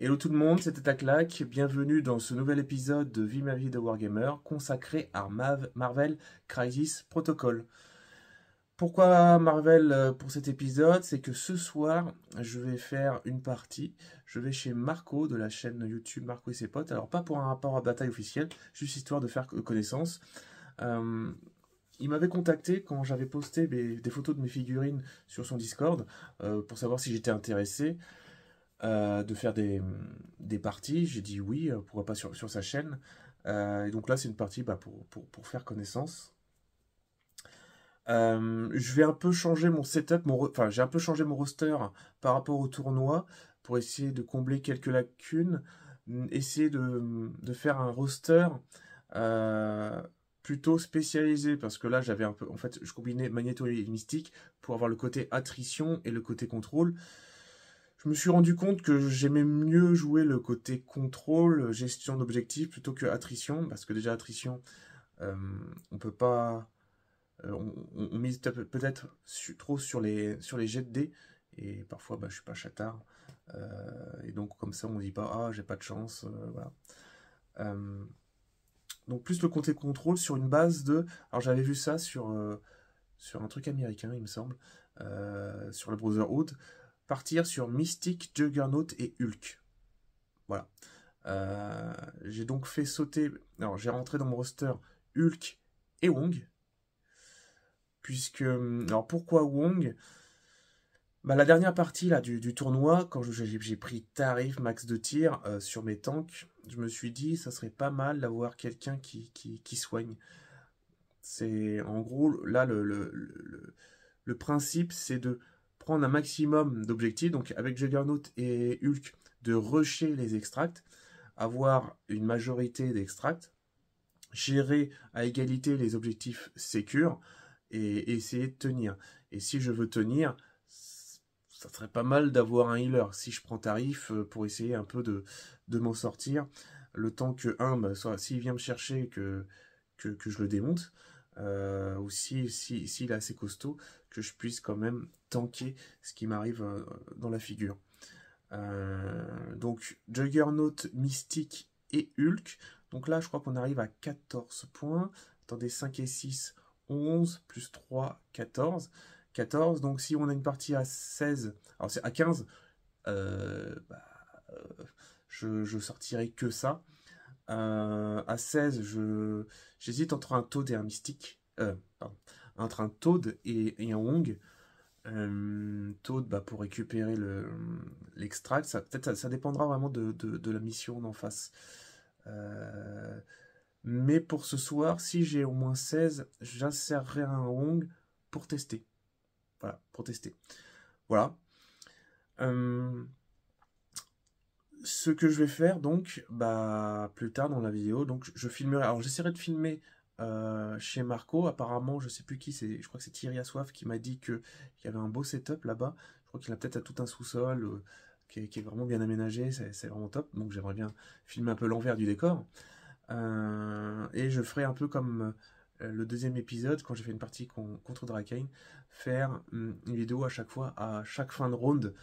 Hello tout le monde, c'était Taclac. Bienvenue dans ce nouvel épisode de Vie ma vie de Wargamer consacré à Marvel Crisis Protocol. Pourquoi Marvel pour cet épisode? C'est que ce soir, je vais faire une partie. Je vais chez Marco de la chaîne YouTube Marco et ses potes. Alors, pas pour un rapport à bataille officiel, juste histoire de faire connaissance. Euh, il m'avait contacté quand j'avais posté des photos de mes figurines sur son Discord pour savoir si j'étais intéressé de faire des parties. J'ai dit oui, pourquoi pas sur sa chaîne. Et donc là, c'est une partie pour faire connaissance. Je vais un peu changer mon setup, enfin j'ai un peu changé mon roster par rapport au tournoi pour essayer de combler quelques lacunes, essayer de faire un roster euh, plutôt spécialisé parce que là j'avais un peu, en fait je combinais Magneto et Mystique pour avoir le côté attrition et le côté contrôle. Je me suis rendu compte que j'aimais mieux jouer le côté contrôle, gestion d'objectifs plutôt que attrition parce que déjà attrition, euh, on peut pas on mise peut-être trop sur les jets de dés, et parfois je suis pas chatard, et donc comme ça on dit pas ah j'ai pas de chance, voilà. Euh, donc plus le côté contrôle sur une base de, alors j'avais vu ça sur un truc américain il me semble, sur le Brotherhood, partir sur Mystique, Juggernaut et Hulk, voilà. J'ai donc fait sauter, alors j'ai rentré dans mon roster Hulk et Wong, puisque, alors pourquoi Wong? La dernière partie là, du tournoi, quand j'ai pris tarif max de tir sur mes tanks, je me suis dit ça serait pas mal d'avoir quelqu'un qui soigne. C'est en gros là le principe, c'est de prendre un maximum d'objectifs, donc avec Juggernaut et Hulk, de rusher les extracts, avoir une majorité d'extracts, gérer à égalité les objectifs sécures et essayer de tenir. Et si je veux tenir, ça serait pas mal d'avoir un healer. Si je prends tarif pour essayer un peu de m'en sortir, le temps que s'il vient me chercher, que je le démonte, ou s'il est assez costaud, que je puisse quand même tanker ce qui m'arrive dans la figure. Donc Juggernaut, Mystique et Hulk. Donc là, je crois qu'on arrive à 14 points. Attendez, 5 et 6, 11, plus 3, 14. 14, donc si on a une partie à 16, alors c'est à 15, euh, bah, euh, je sortirai que ça. À 16, j'hésite entre un Toad et un Mystique. Pardon, entre un Toad et un Wong. Toad, pour récupérer l'extract, peut-être ça dépendra vraiment de la mission d'en face. Mais pour ce soir, si j'ai au moins 16, j'insérerai un Wong pour tester. Voilà, pour tester. Voilà. Euh, Ce que je vais faire donc, plus tard dans la vidéo, donc je filmerai. Alors j'essaierai de filmer chez Marco. Apparemment, je sais plus qui c'est. Je crois que c'est Thierry Assoif qui m'a dit qu'il y avait un beau setup là-bas. Je crois qu'il a peut-être tout un sous-sol qui est vraiment bien aménagé. C'est vraiment top. Donc j'aimerais bien filmer un peu l'envers du décor. Et je ferai un peu comme le deuxième épisode, quand j'ai fait une partie contre Drakane, faire une vidéo à chaque fois, à chaque fin de round,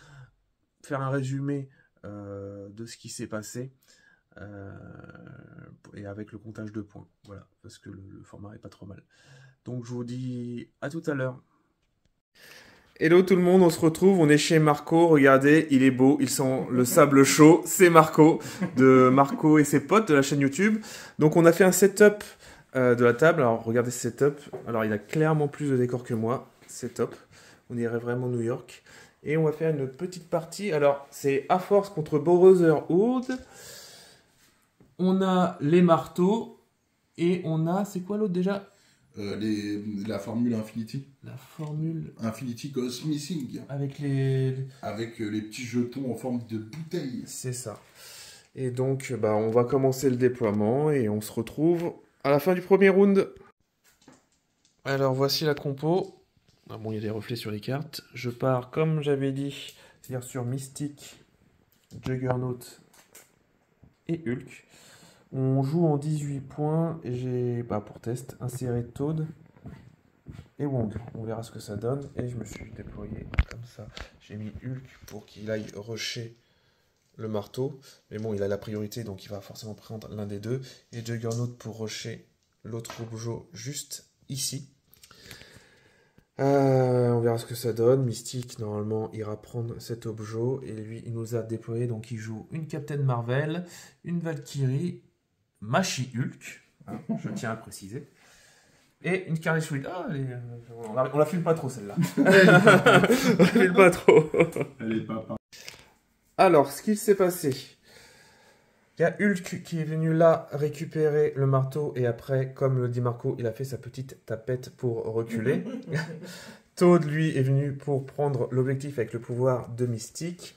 faire un résumé de ce qui s'est passé, euh, et avec le comptage de points. Voilà, parce que le format est pas trop mal. Donc je vous dis à tout à l'heure. Hello tout le monde, on se retrouve, on est chez Marco, regardez, il est beau, il sent le sable chaud, c'est Marco, de Marco et ses potes de la chaîne YouTube. Donc on a fait un setup de la table, alors regardez ce setup, alors il a clairement plus de décor que moi, c'est top, on irait vraiment New York. Et on va faire une petite partie, alors c'est A Force contre Brotherhood, on a les marteaux, et on a, c'est quoi l'autre déjà? La formule Infinity. La formule Infinity Goes Missing. avec les... Avec les petits jetons en forme de bouteille. C'est ça. Et donc, on va commencer le déploiement et on se retrouve à la fin du premier round. Alors, voici la compo. Ah bon, il y a des reflets sur les cartes. Je pars, comme j'avais dit, c'est-à-dire sur Mystique, Juggernaut et Hulk. On joue en 18 points et j'ai, pour test, inséré Toad et Wong. On verra ce que ça donne. Et je me suis déployé comme ça. J'ai mis Hulk pour qu'il aille rusher le marteau. Mais bon, il a la priorité, donc il va forcément prendre l'un des deux. Et Juggernaut pour rusher l'autre objet juste ici. On verra ce que ça donne. Mystique, normalement, ira prendre cet objet. Et lui, il nous a déployé, donc il joue une Captain Marvel, une Valkyrie, Machi Hulk, hein, je tiens à le préciser. Et une Scarlet Witch. Ah, on la filme pas trop celle-là. On la filme pas trop. Elle est pas. Alors, ce qu'il s'est passé. Il y a Hulk qui est venu là récupérer le marteau. Et après, comme le dit Marco, il a fait sa petite tapette pour reculer. Toad, lui, est venu pour prendre l'objectif avec le pouvoir de Mystique.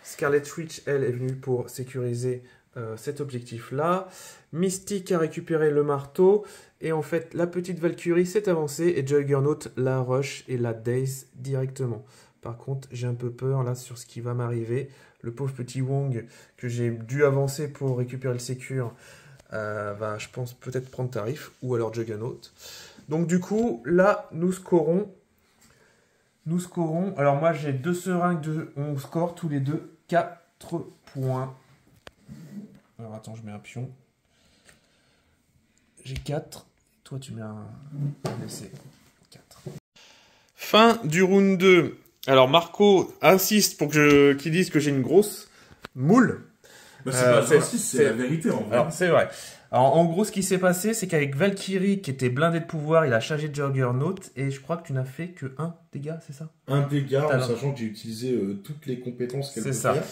Scarlet Witch, elle, est venue pour sécuriser cet objectif-là. Mystique a récupéré le marteau. Et en fait, la petite Valkyrie s'est avancée et Juggernaut la rush et la daze directement. Par contre, j'ai un peu peur là sur ce qui va m'arriver. Le pauvre petit Wong que j'ai dû avancer pour récupérer le Secure va, je pense, peut-être prendre tarif. Ou alors Juggernaut. Donc du coup, là, nous scorons. Alors moi, j'ai 2 seringues, on score tous les deux 4 points. Alors attends, je mets un pion. J'ai 4. Toi, tu mets un essai. 4. Fin du round 2. Alors, Marco insiste pour qu'il dise que j'ai une grosse moule. Bah, c'est pas j'insiste, c'est la vérité en vrai. Alors, c'est vrai. Alors, en gros, ce qui s'est passé, c'est qu'avec Valkyrie, qui était blindé de pouvoir, il a chargé Juggernaut. Et je crois que tu n'as fait que 1 dégât, c'est ça? Un dégât, en sachant que j'ai utilisé toutes les compétences qu'elle peut faire.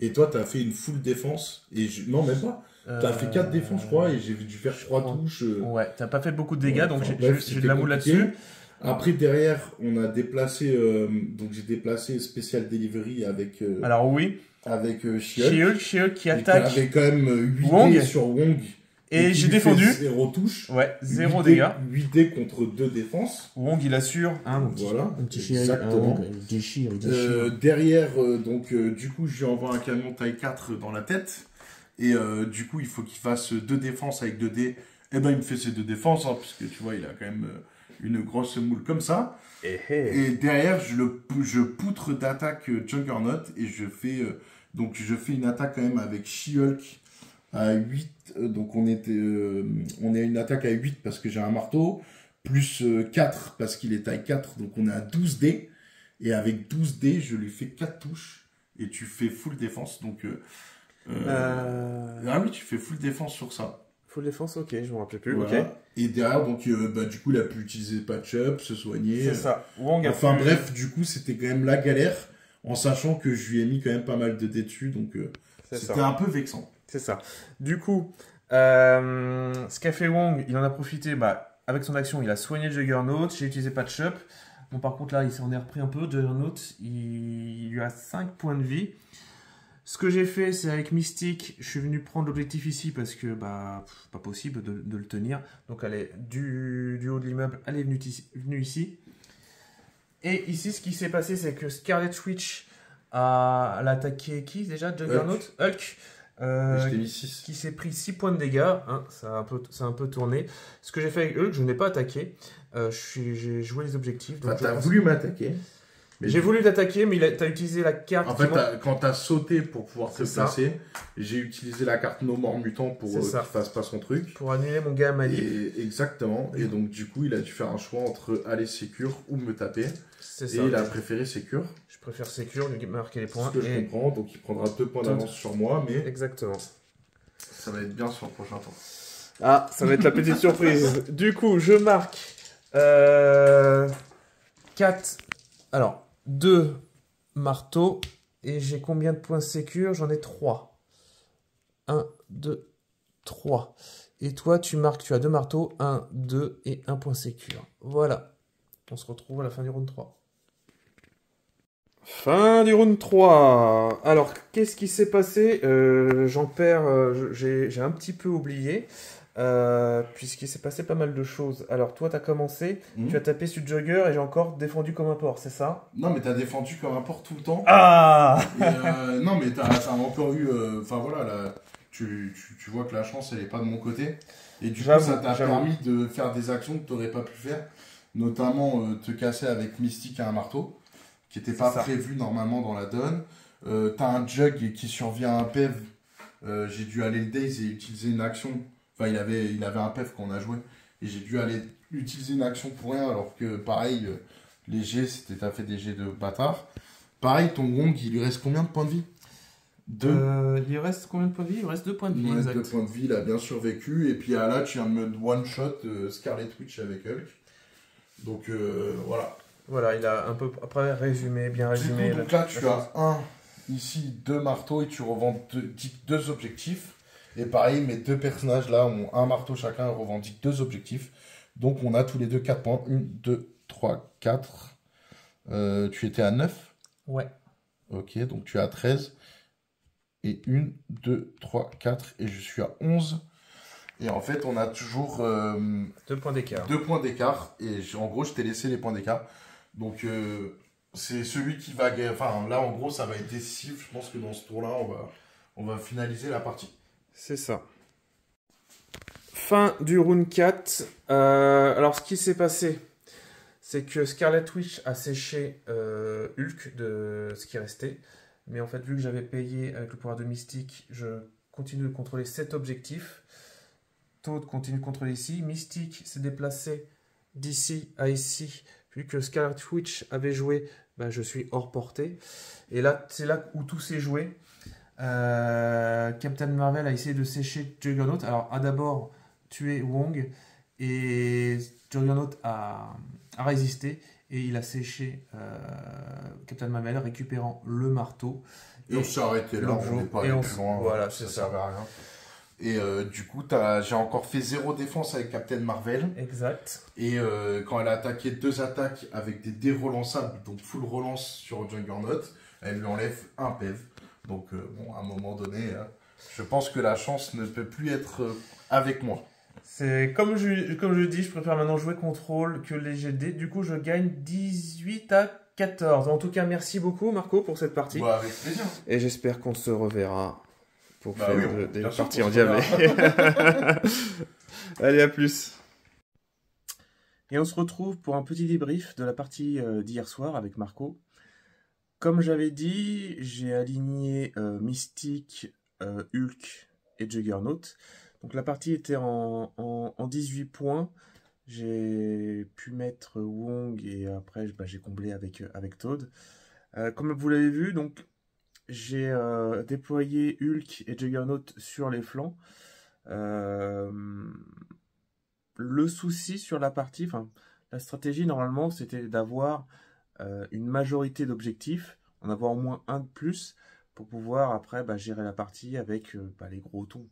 Et toi, t'as fait une full défense. Non, même pas. T'as fait 4 défenses, je crois, et j'ai dû faire 3 touches. Ouais, t'as pas fait beaucoup de dégâts, donc j'ai de la moule compliqué. là-dessus. Après, derrière, on a déplacé. Donc, j'ai déplacé Special Delivery avec. Alors, oui. Avec She-Hulk. She-Hulk qui attaque. Avait quand même 8 Wong. dés sur Wong. Et j'ai défendu. 0 touche. Ouais, 0 dégâts. 8 dés contre 2 défenses. Wong, il assure. Hein, voilà. Un petit chien. Exactement. Il déchire. Derrière, du coup, je lui envoie un canon taille 4 dans la tête. Et du coup, il faut qu'il fasse 2 défenses avec 2 dés. Et ben, il me fait ses 2 défenses, hein, puisque tu vois, il a quand même une grosse moule comme ça. Et derrière, je poutre d'attaque Juggernaut et je fais une attaque quand même avec She-Hulk à 8. Donc on est à une attaque à 8 parce que j'ai un marteau, plus 4 parce qu'il est taille 4, donc on est à 12 dés. Et avec 12 dés, je lui fais 4 touches et tu fais full défense. Donc, ah oui, tu fais full défense sur ça. Full défense, ok, je me rappelais plus. Voilà. Ok. Et derrière, donc, du coup, il a pu utiliser patch-up, se soigner. C'est ça. Wong enfin bref, du coup, c'était quand même la galère, en sachant que je lui ai mis quand même pas mal de dés dessus, donc c'était un peu vexant. C'est ça. Du coup, ce qu'a fait Wong, il en a profité, avec son action, il a soigné Juggernaut, j'ai utilisé patch-up. Bon, par contre, là, il s'en est repris un peu. Juggernaut, il lui a 5 points de vie. Ce que j'ai fait, c'est avec Mystique, je suis venu prendre l'objectif ici parce que, pas possible de le tenir. Donc, elle est du haut de l'immeuble, elle est venue ici. Et ici, ce qui s'est passé, c'est que Scarlet Witch a attaqué qui déjà? Juggernaut? Hulk. Je t'ai mis 6. Qui s'est pris 6 points de dégâts. Hein, ça a un peu tourné. Ce que j'ai fait avec Hulk, je n'ai pas attaqué. J'ai joué les objectifs. T'as voulu m'attaquer. J'ai voulu t'attaquer, mais t'as utilisé la carte. En fait, quand t'as sauté pour pouvoir te placer, j'ai utilisé la carte No More Mutant pour qu'il fasse pas son truc. Pour annuler mon gars Mali. Exactement. Et donc, du coup, il a dû faire un choix entre aller Secure ou me taper. C'est ça. Et il a préféré Secure. Je préfère Secure, lui marquer les points. Ce que je comprends. Donc, il prendra 2 points d'avance sur moi. Mais exactement. Ça va être bien sur le prochain tour. Ah, ça va être la petite surprise. Du coup, je marque 4. Alors, 2 marteaux. Et j'ai combien de points sécure? J'en ai 3. 1, 2, 3. Et toi, tu marques, tu as 2 marteaux. 1, 2 et 1 point sécure. Voilà. On se retrouve à la fin du round 3. Fin du round 3. Alors, qu'est-ce qui s'est passé? J'en perds, j'ai un petit peu oublié. Puisqu'il s'est passé pas mal de choses. Alors toi t'as commencé, tu as tapé sur Jugger et j'ai encore défendu comme un porc, c'est ça? Non mais t'as défendu comme un porc tout le temps. Ah non mais t'as encore eu... Enfin voilà, là, tu vois que la chance elle est pas de mon côté. Et du coup ça t'a permis de faire des actions que t'aurais pas pu faire. Notamment te casser avec Mystique à un marteau, qui n'était pas prévu normalement dans la donne. T'as un Jug qui survient à un PEV. J'ai dû aller le daze et utiliser une action. Enfin, il avait un PEV qu'on a joué. Et j'ai dû aller utiliser une action pour rien, alors que pareil, les G, c'était t'as fait des G de bâtard. Pareil, ton Wong, il lui reste combien de points de vie? Deux. Il reste combien de points de vie? Il reste 2 points de vie, Ouais, exact. 2 points de vie, il a bien survécu. Et puis là, tu viens de me one-shot Scarlet Witch avec Hulk. Donc voilà. Voilà, il a un peu après bien résumé. Du coup, donc là, tu as ici 2 marteaux et tu revends 2 objectifs. Et pareil, mes 2 personnages là ont un marteau chacun et revendiquent 2 objectifs. Donc on a tous les deux 4 points. 1, 2, 3, 4. Tu étais à 9. Ouais. Ok, donc tu es à 13. Et 1, 2, 3, 4. Et je suis à 11. Et en fait, on a toujours 2 points d'écart. 2 points d'écart. Et en gros, je t'ai laissé les points d'écart. Donc, c'est celui qui va gagner. Enfin, là, en gros, ça va être décisif. Je pense que dans ce tour-là, on va finaliser la partie. C'est ça. Fin du round 4. Alors, ce qui s'est passé, c'est que Scarlet Witch a séché Hulk de ce qui restait. Mais en fait, vu que j'avais payé avec le pouvoir de Mystique, je continue de contrôler 7 objectifs. Toad continue de contrôler ici. Mystique s'est déplacé d'ici à ici. Vu que Scarlet Witch avait joué, ben, je suis hors portée. Et là, c'est là où tout s'est joué. Captain Marvel a essayé de sécher Juggernaut. Alors, a d'abord tué Wong. Et Juggernaut a résisté. Et il a séché Captain Marvel, récupérant le marteau. Et on s'est arrêté là, on n'est pas allé plus loin. Voilà, c'est ça. Servait à rien. Et du coup, j'ai encore fait 0 défense avec Captain Marvel. Exact. Et quand elle a attaqué 2 attaques avec des dés relançables, donc full relance sur Juggernaut, elle lui enlève un PEV. Donc, bon, à un moment donné, je pense que la chance ne peut plus être avec moi. C'est comme je dis, je préfère maintenant jouer contrôle que les GD. Du coup, je gagne 18 à 14. En tout cas, merci beaucoup, Marco, pour cette partie. Bah, avec plaisir. Et j'espère qu'on se reverra pour Bah faire oui, des bien sûr parties qu'on en se diable. Allez, à plus. Et on se retrouve pour un petit débrief de la partie d'hier soir avec Marco. Comme j'avais dit, j'ai aligné Mystique, Hulk et Juggernaut. Donc la partie était en 18 points. J'ai pu mettre Wong et après j'ai comblé avec Toad. Comme vous l'avez vu, donc j'ai déployé Hulk et Juggernaut sur les flancs. Le souci sur la partie, enfin la stratégie normalement c'était d'avoir une majorité d'objectifs, en avoir au moins un de plus pour pouvoir après gérer la partie avec les gros tons.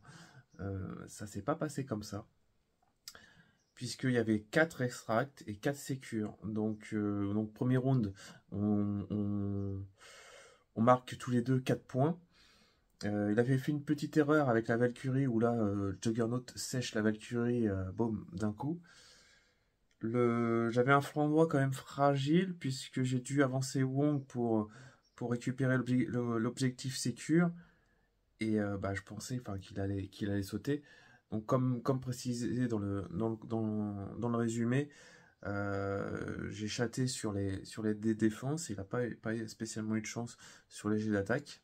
Ça s'est pas passé comme ça, puisqu'il y avait 4 extracts et 4 sécures. Donc premier round, on marque tous les deux 4 points. Il avait fait une petite erreur avec la Valkyrie, où là, Juggernaut sèche la Valkyrie, boum, d'un coup. J'avais un flanc droit quand même fragile, puisque j'ai dû avancer Wong pour récupérer l'objectif sécure. Et je pensais qu'il allait sauter. Donc comme précisé dans le résumé, j'ai chaté sur les défenses. Il n'a pas spécialement eu de chance sur les jets d'attaque.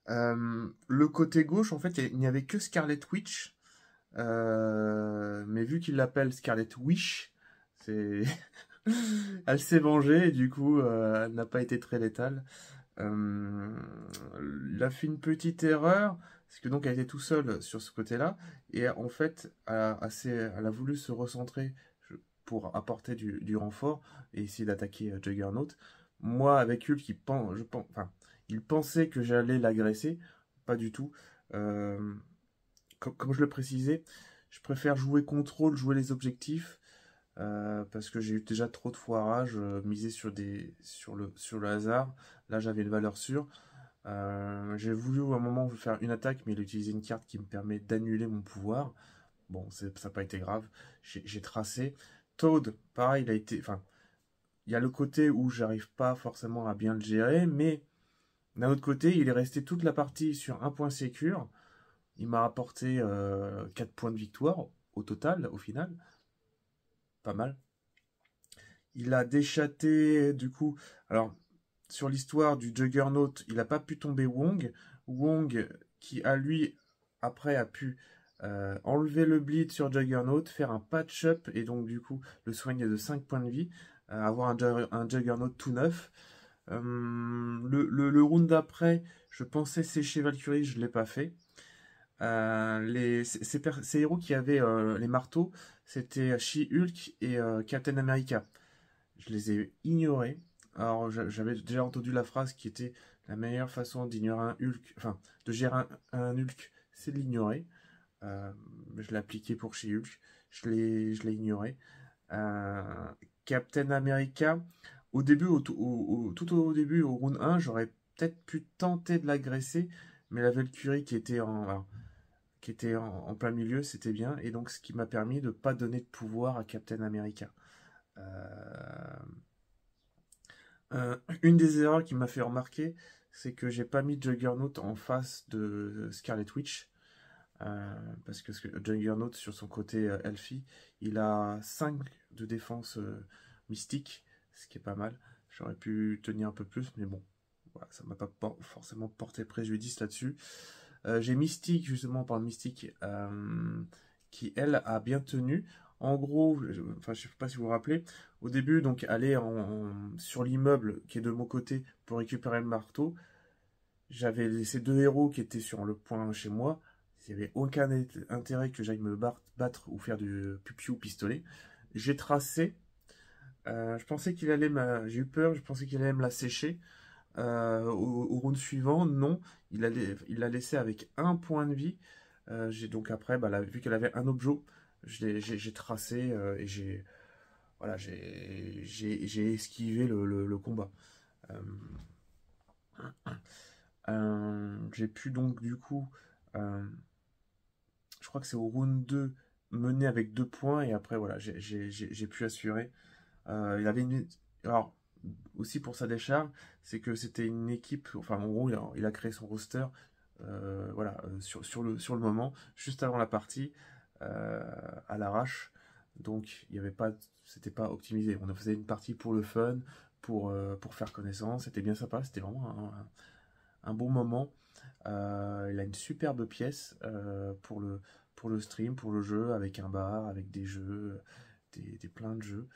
Le côté gauche, en fait, il n'y avait que Scarlet Witch. Mais vu qu'il l'appelle Scarlet Wish, elle s'est vengée et du coup, elle n'a pas été très létale. Il a fait une petite erreur, parce que donc elle était tout seule sur ce côté-là, et en fait, elle a voulu se recentrer pour apporter du renfort et essayer d'attaquer Juggernaut. Moi, avec Hulk, il pensait que j'allais l'agresser, pas du tout. Comme je le précisais, je préfère jouer contrôle, jouer les objectifs, parce que j'ai eu déjà trop de foirage, misé sur le hasard. Là, j'avais une valeur sûre. J'ai voulu à un moment faire une attaque, mais il a utilisé une carte qui me permet d'annuler mon pouvoir. Bon, ça n'a pas été grave. J'ai tracé. Toad, pareil, il y a le côté où j'arrive pas forcément à bien le gérer, mais d'un autre côté, il est resté toute la partie sur un point sécure. Il m'a apporté 4 points de victoire au total, au final. Pas mal. Il a déchaté, du coup. Alors, sur l'histoire du Juggernaut, il n'a pas pu tomber Wong. Wong, qui a lui, après, a pu enlever le bleed sur Juggernaut, faire un patch-up, et donc du coup, le soigner de 5 points de vie, avoir un Juggernaut tout neuf. Le round d'après, je pensais sécher Valkyrie, je ne l'ai pas fait. Ces héros qui avaient les marteaux, c'était She-Hulk et Captain America. Je les ai ignorés. Alors, j'avais déjà entendu la phrase qui était la meilleure façon d'ignorer un Hulk, enfin, de gérer un Hulk, c'est de l'ignorer. Je l'ai appliqué pour She-Hulk, je l'ai ignoré. Euh, Captain America, au début, tout au début, au round 1, j'aurais peut-être pu tenter de l'agresser, mais la Valkyrie qui était en plein milieu, c'était bien, et donc ce qui m'a permis de ne pas donner de pouvoir à Captain America. Euh, une des erreurs qui m'a fait remarquer, c'est que j'ai pas mis Juggernaut en face de Scarlet Witch. Parce que Juggernaut, sur son côté Elfie, il a 5 de défense mystique, ce qui est pas mal. J'aurais pu tenir un peu plus, mais bon, voilà, ça m'a pas forcément porté préjudice là-dessus. J'ai Mystique, justement, par Mystique, qui, elle, a bien tenu. En gros, enfin, je sais pas si vous vous rappelez, au début, donc, aller sur l'immeuble qui est de mon côté pour récupérer le marteau, j'avais laissé 2 héros qui étaient sur le point chez moi. Il n'y avait aucun intérêt que j'aille me battre ou faire du pipiou pistolet. J'ai tracé. Je pensais qu'il allait J'ai eu peur, je pensais qu'il allait me la sécher. Au round suivant, non. Il l'a laissé avec un point de vie. J'ai donc après, vu qu'elle avait un objet, j'ai tracé et voilà, j'ai esquivé le combat. Euh, j'ai pu donc du coup, euh, je crois que c'est au round 2, mener avec 2 points et après voilà, j'ai pu assurer. Il avait alors aussi pour sa décharge, c'est que c'était une équipe, enfin en gros il a créé son roster, voilà, sur le moment, juste avant la partie, à l'arrache. Donc il y avait pas, c'était pas optimisé. On faisait une partie pour le fun, pour faire connaissance. C'était bien sympa, c'était vraiment un bon moment. Il a une superbe pièce pour le stream, pour le jeu, avec un bar, avec des jeux, plein de jeux.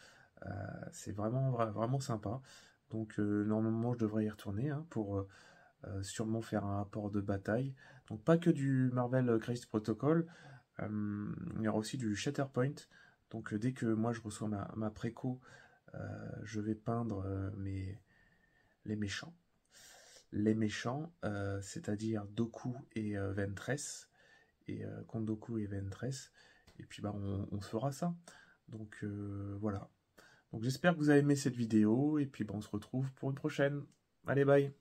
C'est vraiment sympa. Donc normalement je devrais y retourner hein, pour sûrement faire un rapport de bataille. Donc pas que du Marvel Crisis Protocol, il y aura aussi du Shatterpoint. Donc dès que moi je reçois ma préco, je vais peindre les méchants. Les méchants, c'est-à-dire Doku et Ventress, et contre Doku et Ventress. Et puis bah on fera ça. Donc voilà. Donc j'espère que vous avez aimé cette vidéo, et puis bah, on se retrouve pour une prochaine. Allez, bye!